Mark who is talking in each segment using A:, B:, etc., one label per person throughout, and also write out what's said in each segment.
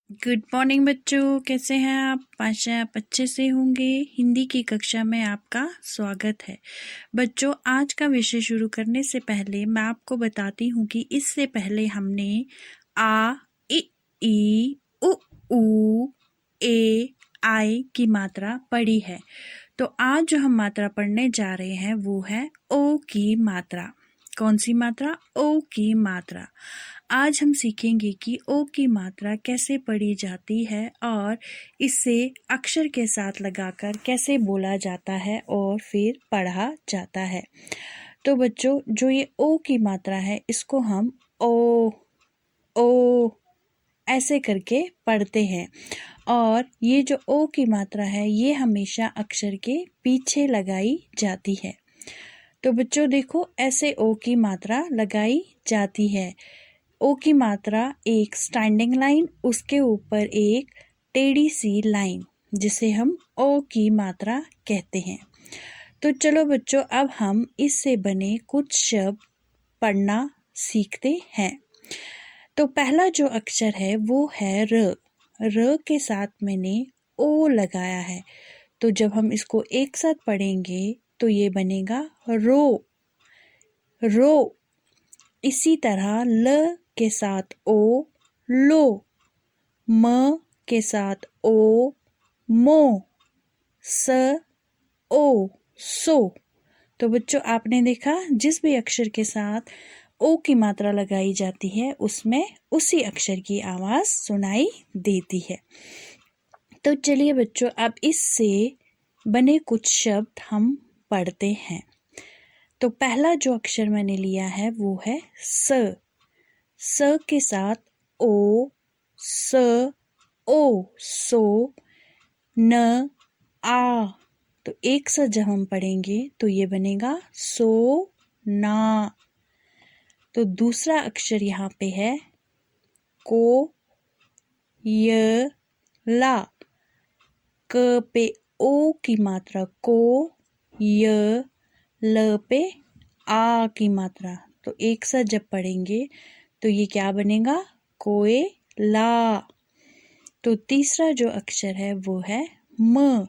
A: Good morning बच्चों, कैसे हैं आप? आशा है आप अच्छे से होंगे। हिंदी की कक्षा में आपका स्वागत है। बच्चों, आज का विषय शुरू करने से पहले मैं आपको बताती हूँ कि इससे पहले हमने आ, इ, ई, उ, ऊ, ए, आई की मात्रा पढ़ी है। तो आज जो हम मात्रा पढ़ने जा रहे हैं वो है ओ की मात्रा। कौन सी मात्रा? ओ की मात्रा। आज हम सीखेंगे कि ओ की मात्रा कैसे पढ़ी जाती है और इसे अक्षर के साथ लगाकर कैसे बोला जाता है और फिर पढ़ा जाता है। तो बच्चों, जो ये ओ की मात्रा है इसको हम ओ ऐसे करके पढ़ते हैं और ये जो ओ की मात्रा है ये हमेशा अक्षर के पीछे लगाई जाती है। तो बच्चों देखो, ऐसे ओ की मात्रा लगाई जाती है। ओ की मात्रा एक स्टैंडिंग लाइन, उसके ऊपर एक टेढ़ी सी लाइन, जिसे हम ओ की मात्रा कहते हैं। तो चलो बच्चों, अब हम इससे बने कुछ शब्द पढ़ना सीखते हैं। तो पहला जो अक्षर है वो है र। र के साथ मैंने ओ लगाया है। तो जब हम इसको एक साथ पढ़ेंगे तो ये बनेगा रो, रो। इसी तरह ल के साथ ओ, लो। म के साथ ओ, मो। स, ओ, सो। तो बच्चों, आपने देखा जिस भी अक्षर के साथ ओ की मात्रा लगाई जाती है उसमें उसी अक्षर की आवाज सुनाई देती है। तो चलिए बच्चों, अब इससे बने कुछ शब्द हम पढ़ते हैं। तो पहला जो अक्षर मैंने लिया है वो है स। स के साथ ओ, स, ओ, सो। न, आ। तो एक साथ जब हम पढ़ेंगे तो ये बनेगा सो, ना। तो दूसरा अक्षर यहाँ पे है को, य, ला। क पे ओ की मात्रा को, य, ल पे आ की मात्रा। तो एक साथ जब पढ़ेंगे तो ये क्या बनेगा? कोयला। तो तीसरा जो अक्षर है वो है म।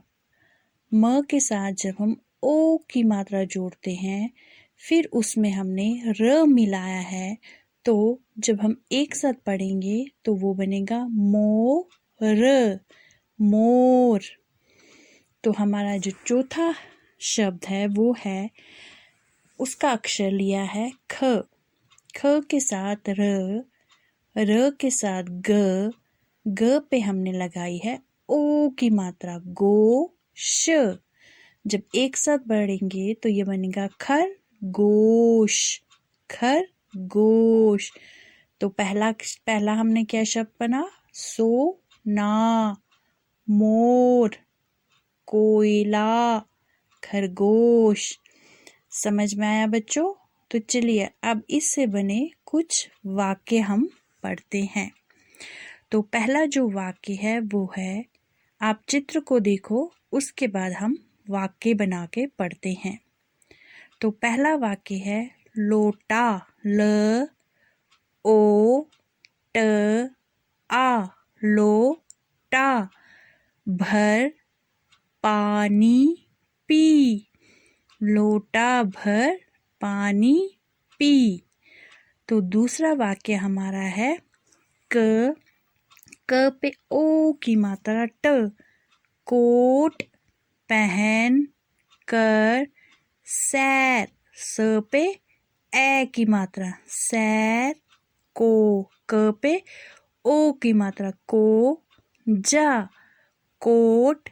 A: म के साथ जब हम ओ की मात्रा जोड़ते हैं फिर उसमें हमने र मिलाया है, तो जब हम एक साथ पढ़ेंगे तो वो बनेगा मोर, मोर। तो हमारा जो चौथा शब्द है वो है, उसका अक्षर लिया है ख। ख के साथ र, र के साथ ग, ग पे हमने लगाई है ओ की मात्रा, गो, श। जब एक साथ पढ़ेंगे तो ये बनेगा खरगोश, खरगोश। तो पहला हमने क्या शब्द बना? सोना, मोर, कोयला, खरगोश। समझ में आया बच्चों? तो चलिए अब इससे बने कुछ वाक्य हम पढ़ते हैं। तो पहला जो वाक्य है वो है, आप चित्र को देखो उसके बाद हम वाक्य बना के पढ़ते हैं। तो पहला वाक्य है लोटा, ल, ओ, ट, आ, लोटा। भर पानी पी, लोटा भर पानी पी। तो दूसरा वाक्य हमारा है क पे ओ की मात्रा ट, कोट पहन कर सैर। स पे ए की मात्रा, सैर को। क पे ओ की मात्रा, को, जा। कोट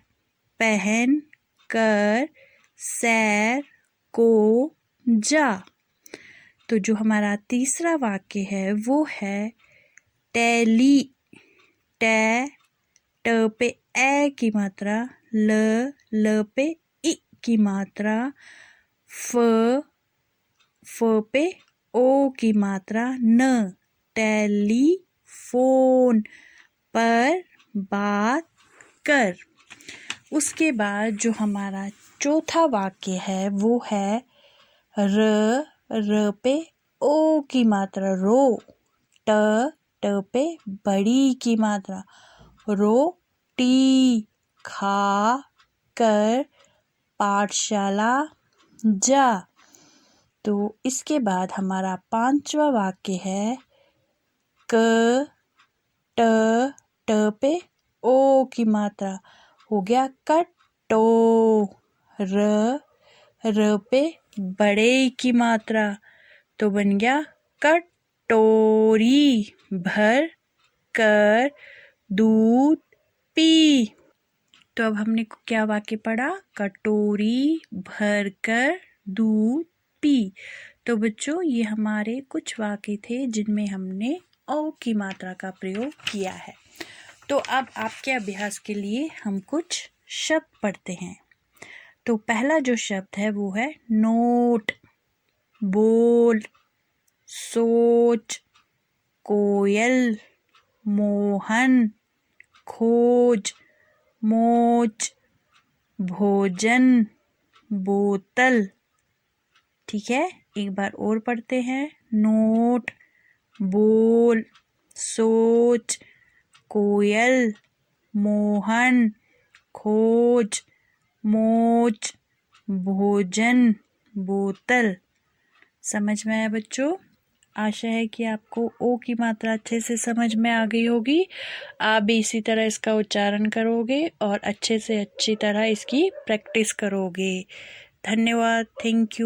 A: पहन कर सैर को जा। तो जो हमारा तीसरा वाक्य है वो है टैली, टे, ट पे ए की मात्रा, ल, ल पे इ की मात्रा, फ पे ओ की मात्रा, न, टेलीफोन पर बात कर। उसके बाद जो हमारा चौथा वाक्य है वो है र पे ओ की मात्रा, रो। ट पे बड़ी की मात्रा, रोटी, खा कर पाठशाला जा। तो इसके बाद हमारा 5वां वाक्य है क ट पे ओ की मात्रा हो गया कटो। र पे बड़े की मात्रा तो बन गया कटोरी। भर कर दूध पी। तो अब हमने क्या वाक्य पढ़ा? कटोरी भर कर दूध पी। तो बच्चों ये हमारे कुछ वाक्य थे जिनमें हमने ओ की मात्रा का प्रयोग किया है। तो अब आपके अभ्यास के लिए हम कुछ शब्द पढ़ते हैं। तो पहला जो शब्द है वो है नोट, बोल, सोच, कोयल, मोहन, खोज, मोच, भोजन, बोतल। ठीक है, एक बार और पढ़ते हैं। नोट, बोल, सोच, कोयल, मोहन, खोज, मोच, भोजन, बोतल। समझ में आया बच्चों? आशा है कि आपको ओ की मात्रा अच्छे से समझ में आ गई होगी। आप भी इसी तरह इसका उच्चारण करोगे और अच्छे से अच्छी तरह इसकी प्रैक्टिस करोगे। धन्यवाद। Thank you.